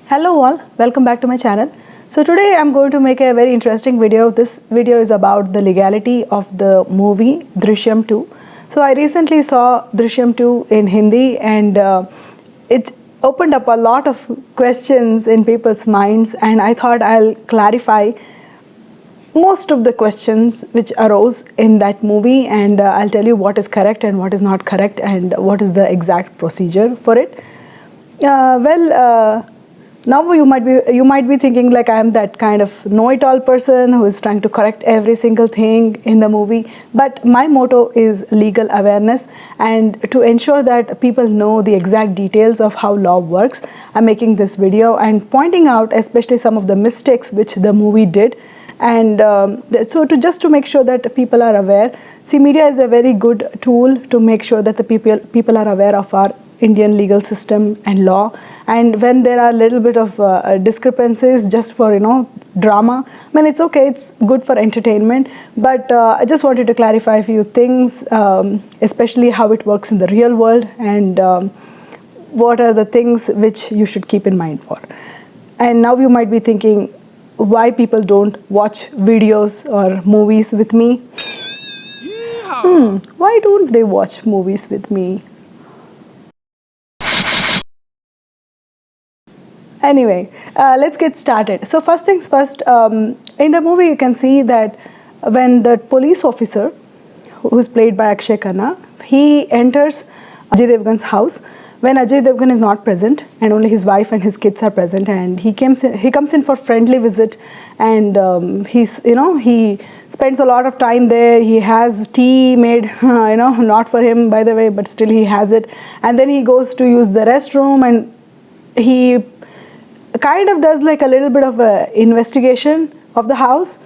Hello all, welcome back to my channel. So today I'm going to make a very interesting video. This video is about the legality of the movie Drishyam 2. So I recently saw Drishyam 2 in Hindi and it opened up a lot of questions in people's minds, and I thought I'll clarify most of the questions which arose in that movie, and I'll tell you what is correct and what is not correct and what is the exact procedure for it. Now you might be thinking like I am that kind of know-it-all person who is trying to correct every single thing in the movie, but my motto is legal awareness, and to ensure that people know the exact details of how law works, I'm making this video and pointing out especially some of the mistakes which the movie did. And so to make sure that people are aware, see, media is a very good tool to make sure that the people are aware of our Indian legal system and law, and when there are a little bit of discrepancies just for drama, I mean, it's okay, it's good for entertainment, but I just wanted to clarify a few things, especially how it works in the real world, and what are the things which you should keep in mind for. And now you might be thinking why people don't watch videos or movies with me. Why don't they watch movies with me? Anyway, let's get started. So first things first, in the movie you can see that when the police officer, who is played by Akshay Khanna, he enters Ajay Devgan's house when Ajay Devgan is not present and only his wife and his kids are present, and he comes in for friendly visit, and he spends a lot of time there. He has tea made not for him, by the way, but still he has it, and then he goes to use the restroom, and he kind of does like a little bit of a investigation of the house,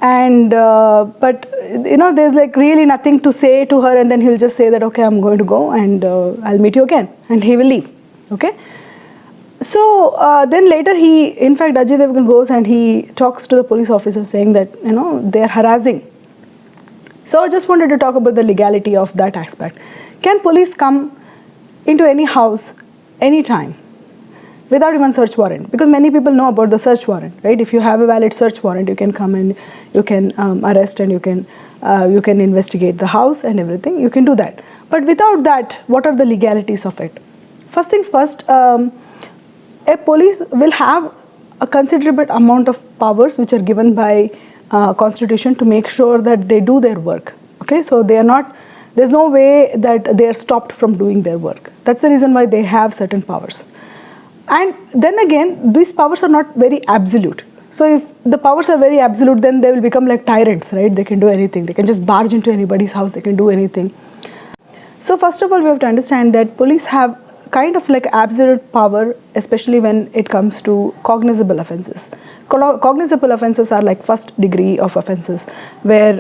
and but there's like really nothing to say to her, and then he'll just say that, okay, I'm going to go and I'll meet you again, and he will leave. Okay, so then later in fact Ajay Devgan goes and he talks to the police officer saying that they're harassing. So I just wanted to talk about the legality of that aspect. Can police come into any house anytime without even search warrant? Because many people know about the search warrant, right? If you have a valid search warrant, you can come and you can arrest, and you can investigate the house and everything. You can do that. But without that, what are the legalities of it? First things first, a police will have a considerable amount of powers which are given by Constitution to make sure that they do their work. Okay, so there's no way that they are stopped from doing their work. That's the reason why they have certain powers. And then again, these powers are not very absolute. So if the powers are very absolute, then they will become like tyrants, right? They can do anything. They can just barge into anybody's house. They can do anything. So first of all, we have to understand that police have kind of like absolute power, especially when it comes to cognizable offenses. Cognizable offenses are like first degree of offenses, where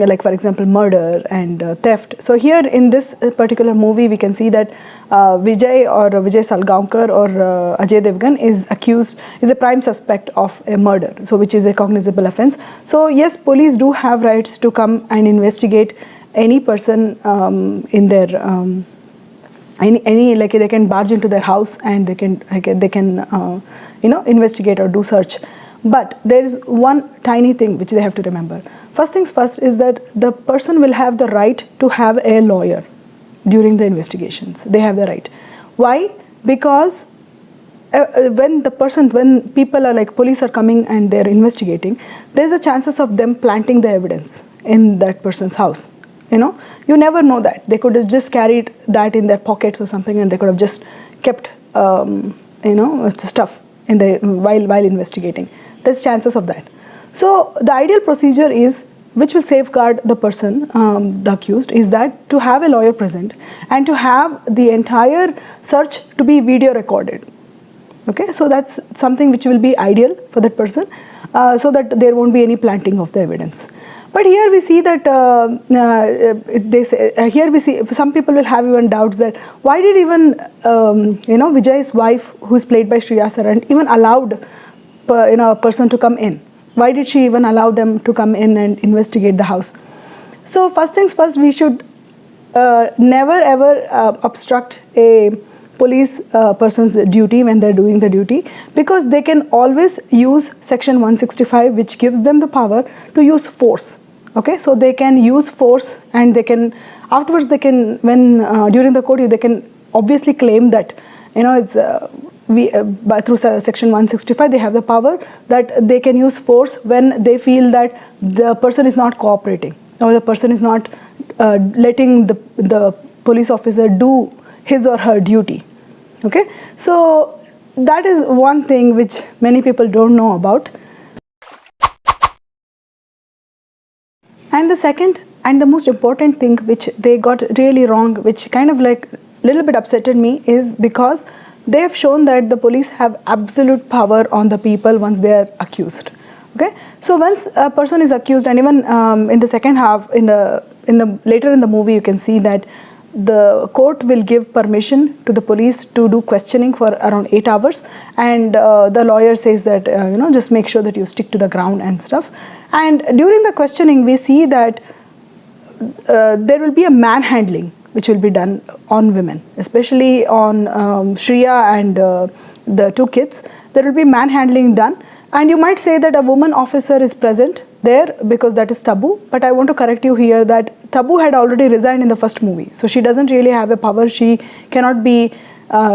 like for example murder and theft. So here in this particular movie we can see that Vijay Salgaonkar or Ajay Devgan is a prime suspect of a murder, so which is a cognizable offense. So yes, police do have rights to come and investigate any person in their like they can barge into their house and they can investigate or do search. But there is one tiny thing which they have to remember. First things first is that the person will have the right to have a lawyer during the investigations. They have the right. Why? Because when people are like, police are coming and they're investigating, there's a chances of them planting the evidence in that person's house. You never know that. They could have just carried that in their pockets or something, and they could have just kept stuff in while investigating. There's chances of that. So the ideal procedure is, which will safeguard the person, the accused, is that to have a lawyer present and to have the entire search to be video recorded. Okay, so that's something which will be ideal for that person, so that there won't be any planting of the evidence. But here we see that here we see some people will have even doubts that why did even Vijay's wife, who is played by Shriya Saran, even allowed a person to come in? Why did she even allow them to come in and investigate the house? So first things first, we should never ever obstruct a police person's duty when they're doing the duty, because they can always use section 165, which gives them the power to use force. Okay, so they can use force, and they can afterwards they can, when during the court, they can obviously claim that, you know, it's through section 165 they have the power that they can use force when they feel that the person is not cooperating, or the person is not letting the police officer do his or her duty. Okay, so that is one thing which many people don't know about. And the second and the most important thing which they got really wrong, which kind of like little bit upsetted me, is because they have shown that the police have absolute power on the people once they are accused. Okay, so once a person is accused, and even in the second half, in the later in the movie, you can see that the court will give permission to the police to do questioning for around 8 hours, and the lawyer says that you know, just make sure that you stick to the ground and stuff. And during the questioning, we see that there will be a manhandling which will be done on women, especially on Shreya and the two kids. There will be manhandling done, and you might say that a woman officer is present there because that is taboo, but I want to correct you here that Tabu had already resigned in the first movie, so she doesn't really have a power. She cannot be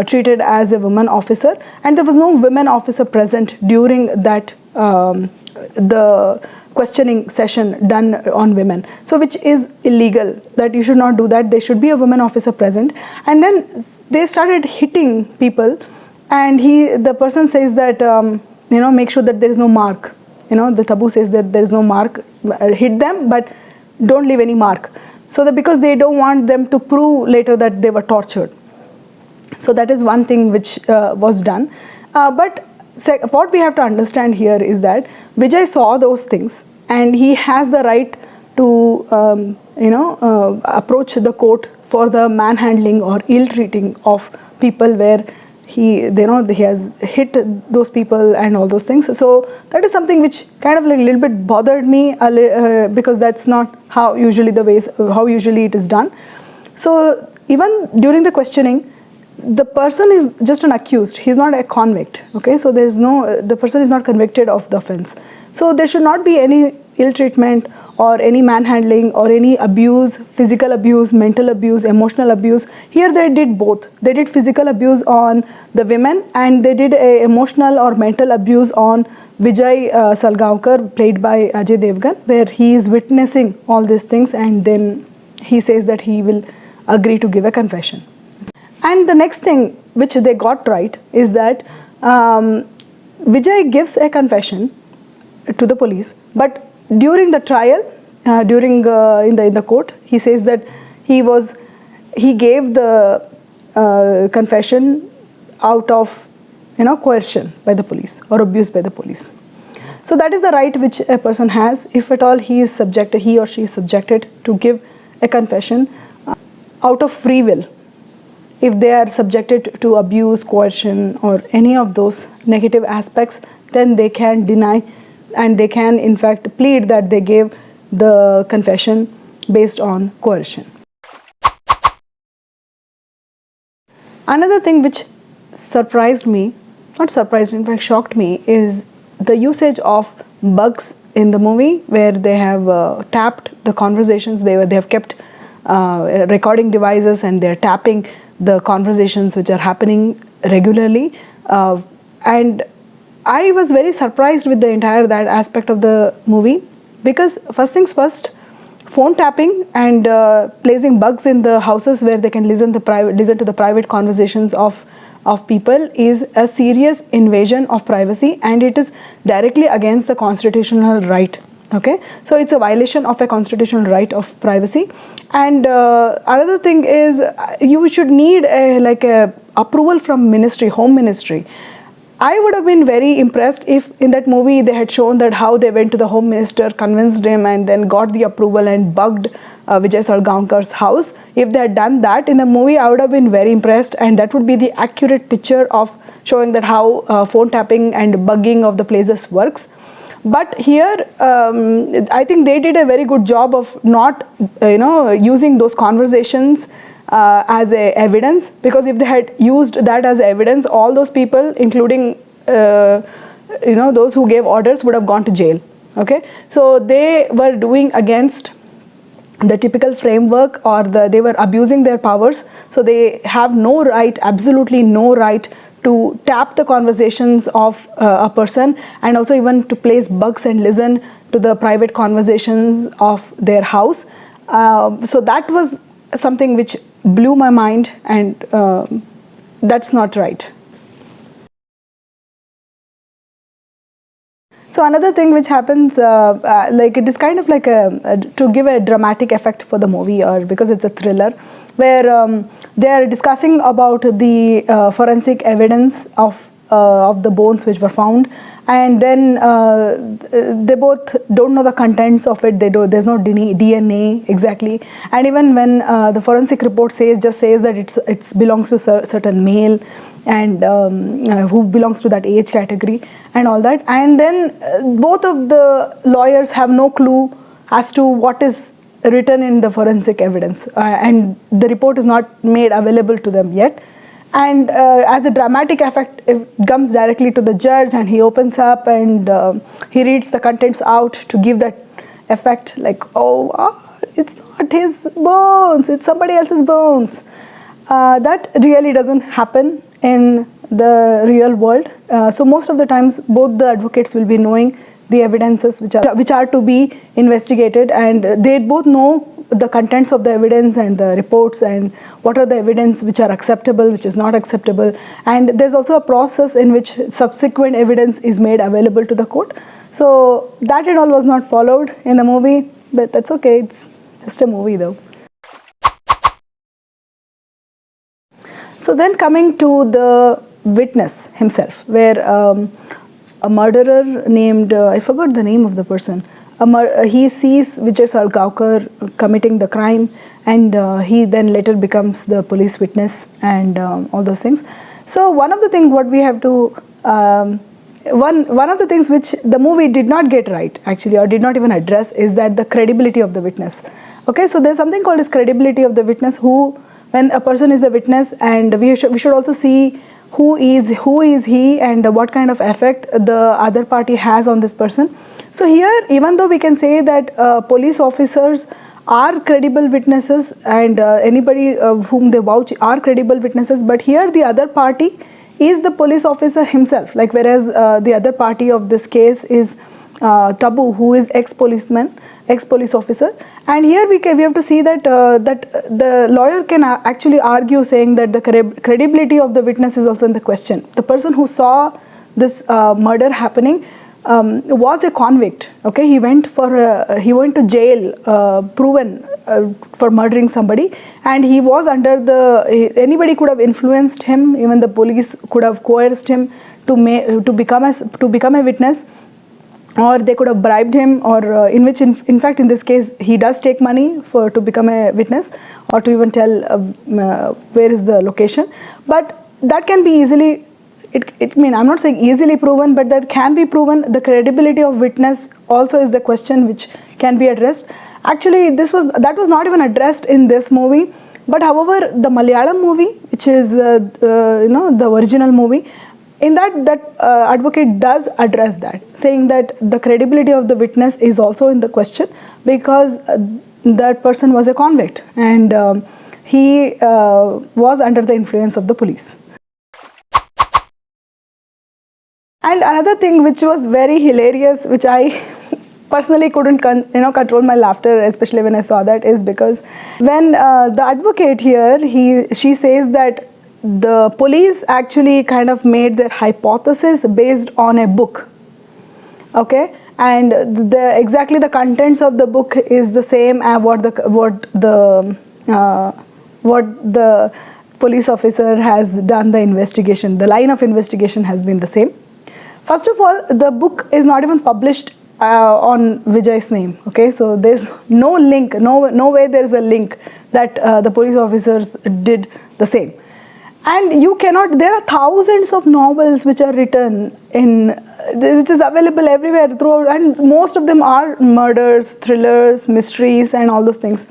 treated as a woman officer, and there was no women officer present during that the questioning session done on women, so which is illegal, that you should not do that. There should be a women officer present. And then they started hitting people, and the person says that you know, make sure that there is no mark. You know, the Tabu says that there is no mark, hit them but don't leave any mark, so that because they don't want them to prove later that they were tortured. So that is one thing which was done. But what we have to understand here is that Vijay saw those things, and he has the right to you know, approach the court for the manhandling or ill treating of people, where he has hit those people and all those things. So that is something which kind of like a little bit bothered me, because that's not how usually it is done. So even during the questioning, the person is just an accused, he is not a convict. Okay, so there is no, the person is not convicted of the offense, so there should not be any ill treatment or any manhandling or any abuse, physical abuse, mental abuse, emotional abuse. Here they did both. They did physical abuse on the women, and they did a emotional or mental abuse on Vijay Salgaonkar, played by Ajay Devgan, where he is witnessing all these things, and then he says that he will agree to give a confession. And the next thing which they got right is that Vijay gives a confession to the police, but during the trial, in the court, he says that he gave the confession out of, you know, coercion by the police or abuse by the police. So that is the right which a person has, if at all he or she is subjected to give a confession out of free will. If they are subjected to abuse, coercion, or any of those negative aspects, then they can deny, and they can in fact plead that they gave the confession based on coercion. Another thing which surprised me, not surprised, in fact shocked me, is the usage of bugs in the movie, where they have tapped the conversations. They have kept recording devices, and they're tapping the conversations which are happening regularly, and I was very surprised with the entire that aspect of the movie, because first things first, phone tapping and placing bugs in the houses where they can listen to the private conversations of people is a serious invasion of privacy, and it is directly against the constitutional right. Okay, so it's a violation of a constitutional right of privacy. And another thing is, you should need a approval from home ministry. I would have been very impressed if in that movie they had shown that how they went to the home minister, convinced him, and then got the approval and bugged Vijay Salgaonkar's house. If they had done that in the movie, I would have been very impressed, and that would be the accurate picture of showing that how phone tapping and bugging of the places works. But here, I think they did a very good job of not, using those conversations as a evidence, because if they had used that as evidence, all those people, including those who gave orders, would have gone to jail. Okay, so they were doing against the typical framework, or they were abusing their powers. So they have no right, absolutely no right, to tap the conversations of a person, and also even to place bugs and listen to the private conversations of their house. So that was something which blew my mind, and that's not right. So another thing which happens, like it is kind of like to give a dramatic effect for the movie, or because it's a thriller, where they are discussing about the forensic evidence of the bones which were found, and then they both don't know the contents of it. There's no DNA exactly, and even when the forensic report just says that it belongs to certain male, and who belongs to that age category and all that, and then both of the lawyers have no clue as to what is written in the forensic evidence, and the report is not made available to them yet. And as a dramatic effect, it comes directly to the judge, and he opens up and he reads the contents out to give that effect, like, it's not his bones, it's somebody else's bones. That really doesn't happen in the real world. So most of the times, both the advocates will be knowing the evidences which are to be investigated, and they both know the contents of the evidence and the reports, and what are the evidence which are acceptable, which is not acceptable. And there's also a process in which subsequent evidence is made available to the court. So that and all was not followed in the movie, but that's okay, it's just a movie though. So then coming to the witness himself, where a murderer named, I forgot the name of the person, he sees Vijay Salgaonkar committing the crime, and he then later becomes the police witness, and all those things. So one of the things what we have to, one of the things which the movie did not get right actually, or did not even address, is that the credibility of the witness. Okay, so there's something called as credibility of the witness, who, when a person is a witness, and we should also see who is he, and what kind of effect the other party has on this person. So here, even though we can say that police officers are credible witnesses, and anybody whom they vouch are credible witnesses, but here the other party is the police officer himself, like, whereas the other party of this case is Tabu, who is ex-police officer. And here we have to see that the lawyer can actually argue, saying that the credibility of the witness is also in the question. The person who saw this murder happening was a convict. Okay, he went to jail, proven for murdering somebody, and he was under anybody could have influenced him. Even the police could have coerced him to become a witness, or they could have bribed him, or in fact in this case he does take money to become a witness, or to even tell where is the location. But that can be easily, I'm not saying easily proven, but that can be proven. The credibility of witness also is the question which can be addressed. Actually, that was not even addressed in this movie. But however, the Malayalam movie, which is the original movie, in that advocate does address that, saying that the credibility of the witness is also in the question, because that person was a convict, and he was under the influence of the police. And another thing which was very hilarious, which I personally couldn't control my laughter, especially when I saw that, is because when the advocate here, she says that the police actually kind of made their hypothesis based on a book. Okay, and exactly the contents of the book is the same as what the police officer has done the investigation. The line of investigation has been the same. First of all, the book is not even published on Vijay's name. Okay, so there's no link, no way there's a link that the police officers did the same. And there are thousands of novels which are written which is available everywhere throughout, and most of them are murders, thrillers, mysteries, and all those things.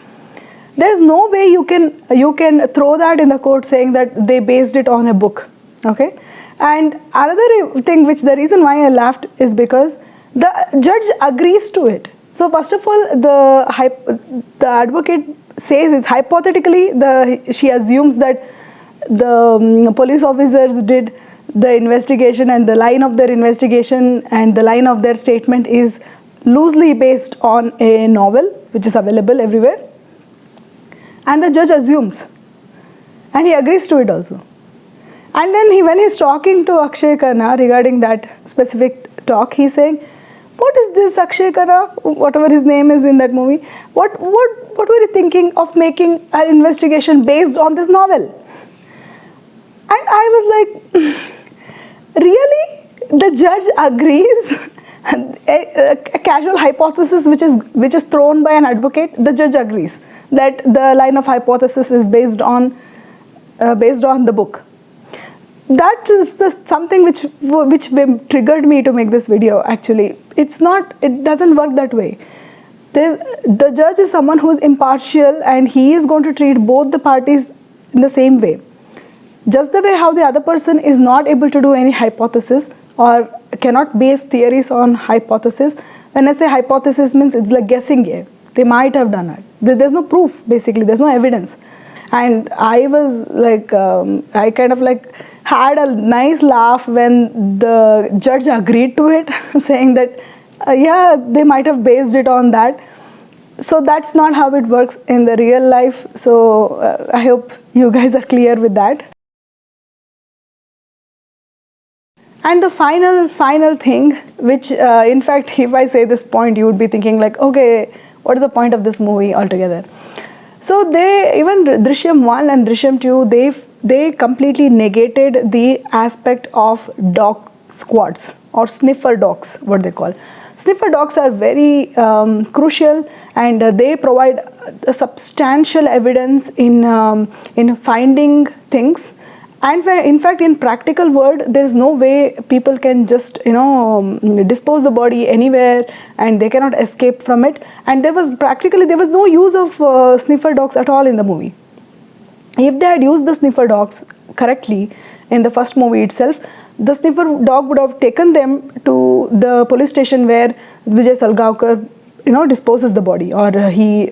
there's no way you can throw that in the court saying that they based it on a book. Okay. And another thing, which the reason why I laughed is because the judge agrees to it. So first of all, the advocate says is hypothetically she assumes that the police officers did the investigation, and the line of their investigation and the line of their statement is loosely based on a novel which is available everywhere, and the judge assumes, and he agrees to it also. And then when he's talking to Akshay Khanna regarding that specific talk, he's saying, what is this Akshay Khanna, whatever his name is in that movie, what were you thinking of making an investigation based on this novel? And I was like, really? The judge agrees? A casual hypothesis which is thrown by an advocate, the judge agrees that the line of hypothesis is based on the book. That is something which triggered me to make this video. Actually, it doesn't work that way. The judge is someone who is impartial, and he is going to treat both the parties in the same way. Just the way how the other person is not able to do any hypothesis or cannot base theories on hypothesis. When I say hypothesis, means it's like guessing game. They might have done it. There's no proof, basically. There's no evidence. And I was like, I kind of like had a nice laugh when the judge agreed to it, saying that, yeah, they might have based it on that. So that's not how it works in the real life. So I hope you guys are clear with that. And the final thing, which in fact, if I say this point, you would be thinking like, okay, what is the point of this movie altogether? So even Drishyam 1 and Drishyam 2, they completely negated the aspect of dog squads or sniffer dogs, what they call. Sniffer dogs are very crucial, and they provide a substantial evidence in finding things. And in fact, in practical world, there is no way people can just dispose the body anywhere and they cannot escape from it. And there was no use of sniffer dogs at all in the movie. If they had used the sniffer dogs correctly in the first movie itself, the sniffer dog would have taken them to the police station where Vijay Salgaonkar disposes the body, or he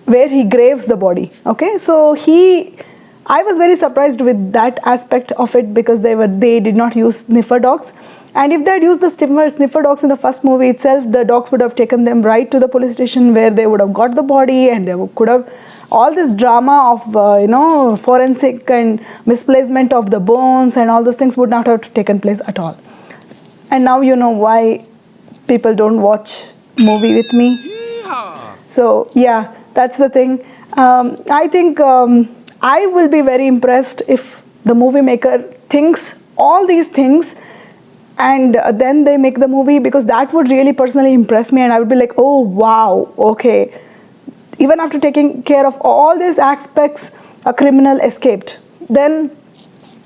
where he graves the body. Okay, so I was very surprised with that aspect of it, because they did not use sniffer dogs. And if they had used the sniffer dogs in the first movie itself, the dogs would have taken them right to the police station where they would have got the body, and they could have all this drama of forensic and misplacement of the bones and all those things would not have taken place at all. And now you know why people don't watch movie with me. So yeah, that's the thing. I think I will be very impressed if the movie maker thinks all these things and then they make the movie, because that would really personally impress me, and I would be like, oh wow, okay. Even after taking care of all these aspects, a criminal escaped. Then,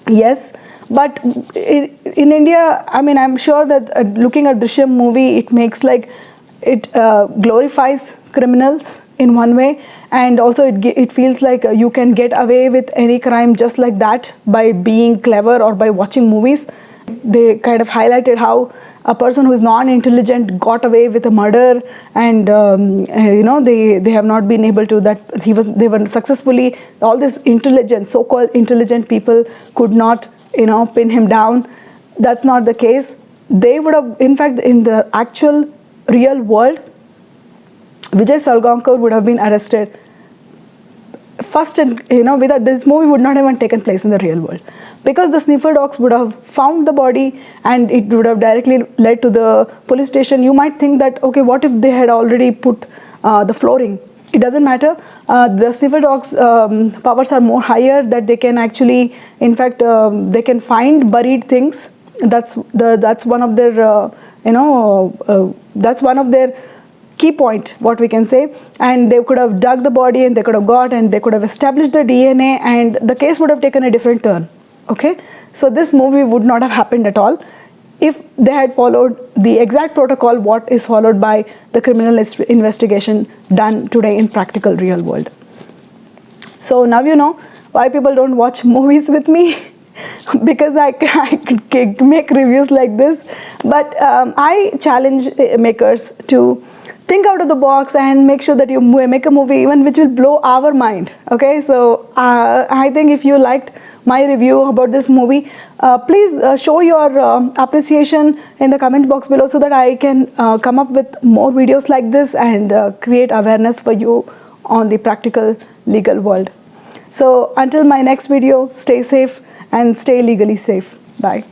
yes, but in India, I mean, I'm sure that looking at Drishyam movie, it makes it glorifies criminals in one way, and also it feels like you can get away with any crime just like that by being clever or by watching movies. They kind of highlighted how a person who is non-intelligent got away with a murder, and they have not been able to, that they were successfully, all these intelligent, so-called intelligent people could not pin him down. That's not the case. They would have, in fact, in the actual real world, Vijay Salgaonkar would have been arrested first, and without this movie would not have even taken place in the real world, because the sniffer dogs would have found the body and it would have directly led to the police station. You might think that, okay, what if they had already put the flooring? It doesn't matter. The sniffer dogs powers are more higher, that they can actually, in fact, they can find buried things. That's one of their that's one of their key point, what we can say. And they could have dug the body, and they could have established the DNA, and the case would have taken a different turn. Okay, so this movie would not have happened at all. if they had followed the exact protocol what is followed by the criminal investigation done today in practical real world. So now you know why people don't watch movies with me. Because I make reviews like this, but I challenge makers to think out of the box and make sure that you make a movie even which will blow our mind. Okay, so I think if you liked my review about this movie, please show your appreciation in the comment box below so that I can come up with more videos like this and create awareness for you on the practical legal world. So until my next video, stay safe and stay legally safe. Bye.